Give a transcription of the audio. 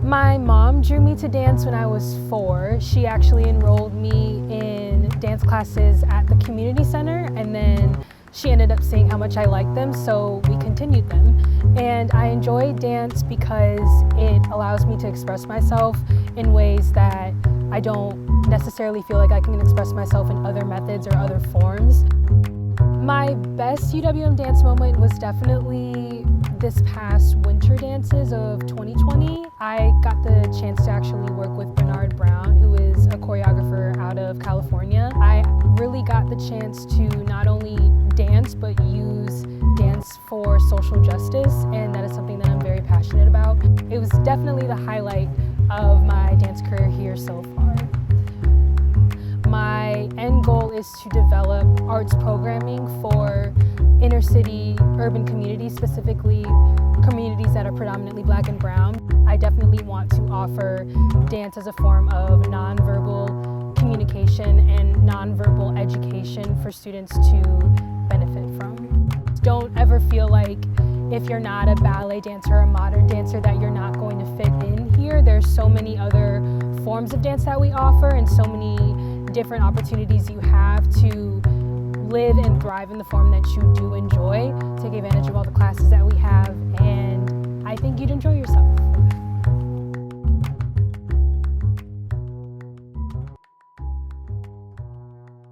My mom drew me to dance when I was 4. She actually enrolled me in dance classes at the community center, and then she ended up seeing how much I liked them, so we continued them. And I enjoy dance because it allows me to express myself in ways that I don't necessarily feel like I can express myself in other methods or other forms. My best UWM dance moment was definitely this past winter dances of 2020. I got the chance to actually work with Bernard Brown, who is a choreographer out of California. I really got the chance to not only dance, but use dance for social justice, and that is something that I'm very passionate about. It was definitely the highlight of my dance career here so far. My end goal is to develop arts programming for inner city urban communities, specifically communities that are predominantly Black and brown. I definitely want to offer dance as a form of nonverbal communication and nonverbal education for students to benefit from. Don't ever feel like if you're not a ballet dancer or a modern dancer that you're not going to fit in here. There's so many other forms of dance that we offer and so many different opportunities you have to live and thrive in the form that you do enjoy. Take advantage of all the classes